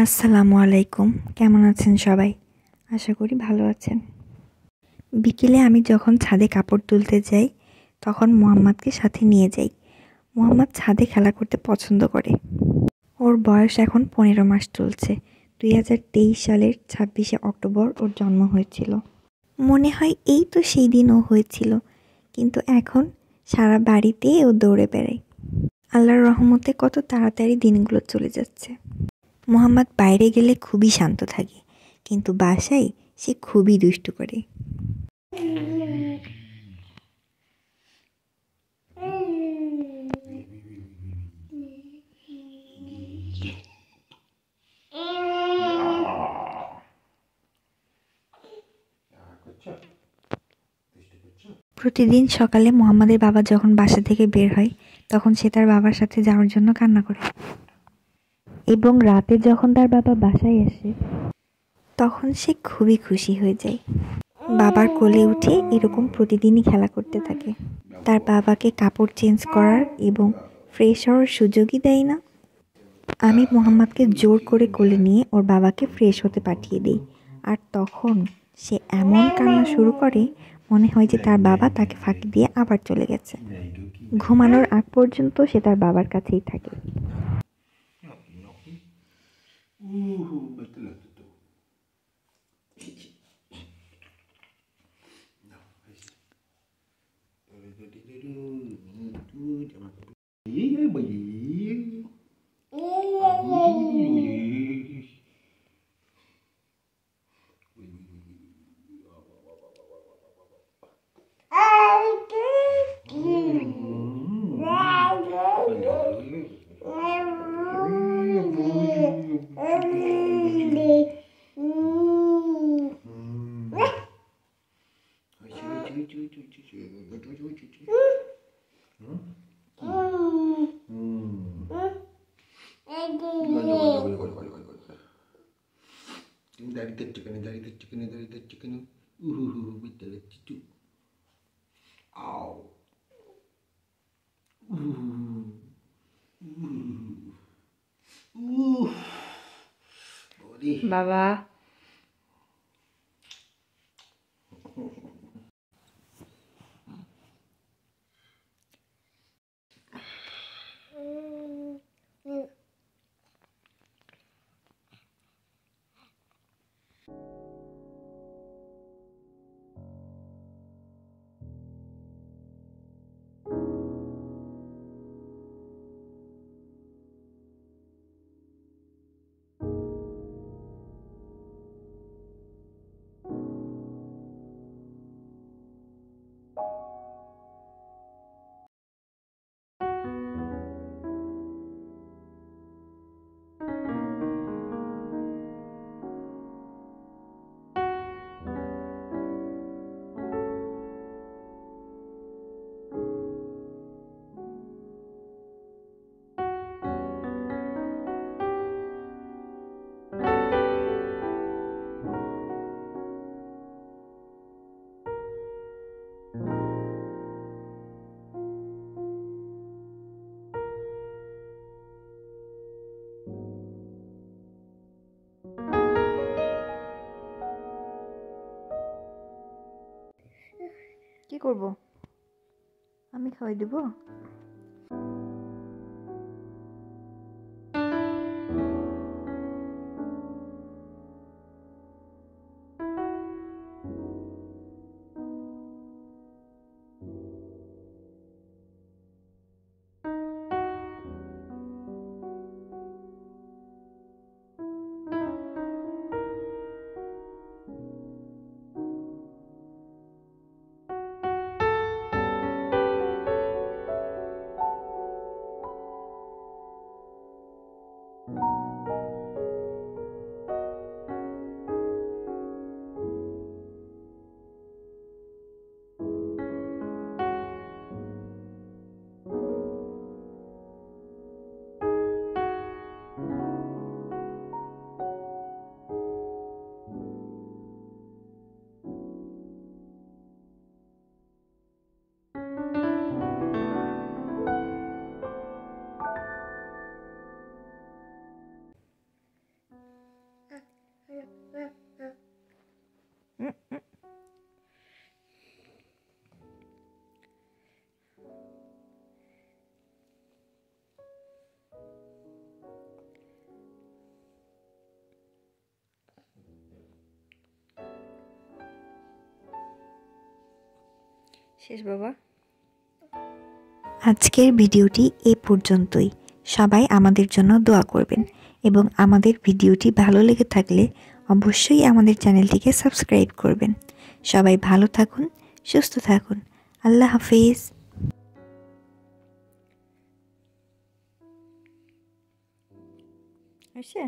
আসসালামু আলাইকুম। কেমন আছেন সবাই? আশা করি ভালো আছেন। বিকেলে আমি যখন ছাদে কাপড় তুলতে যাই, তখন মুহাম্মাদকে সাথে নিয়ে যাই। মুহাম্মাদ ছাদে খেলা করতে পছন্দ করে। ওর বয়স এখন 15 মাস চলছে। 2023 সালের 26শে অক্টোবর ওর জন্ম হয়েছিল। মনে হয় এই তো সেই দিন ও হয়েছিল, কিন্তু এখন সারা বাড়িতে ও দৌড়ে বেড়ায়। আল্লাহর রহমতে কত তাড়াতাড়ি দিনগুলো চলে যাচ্ছে। মুহাম্মাদ বাইরে গেলে খুবই শান্ত থাকে, কিন্তু বাসায় সে খুবই দুষ্টু করে। প্রতিদিন সকালে মুহাম্মাদের বাবা যখন বাসা থেকে বের হয়, তখন সে তার বাবার সাথে যাওয়ার জন্য কান্না করে। এবং রাতে যখন তার বাবা বাসায় আসে, তখন সে খুবই খুশি হয়ে যায়। বাবার কোলে উঠে এরকম প্রতিদিনই খেলা করতে থাকে। তার বাবাকে কাপড় চেঞ্জ করার এবং ফ্রেশ হওয়ার সুযোগই দেয় না। আমি মুহাম্মাদকে জোর করে কোলে নিয়ে ওর বাবাকে ফ্রেশ হতে পাঠিয়ে দিই। আর তখন সে এমন কান্না শুরু করে, মনে হয় যে তার বাবা তাকে ফাঁকি দিয়ে আবার চলে গেছে। ঘুমানোর আগ পর্যন্ত সে তার বাবার কাছেই থাকে। বাবা কি করব? আমি খাওয়াই দেব? শেষ বাবা। আজকের ভিডিওটি এই পর্যন্তই। সবাই আমাদের জন্য দোয়া করবেন এবং আমাদের ভিডিওটি ভালো লেগে থাকলে অবশ্যই আমাদের চ্যানেলটিকে সাবস্ক্রাইব করবেন। সবাই ভালো থাকুন, সুস্থ থাকুন। আল্লাহ হাফেজ। হয়েছে?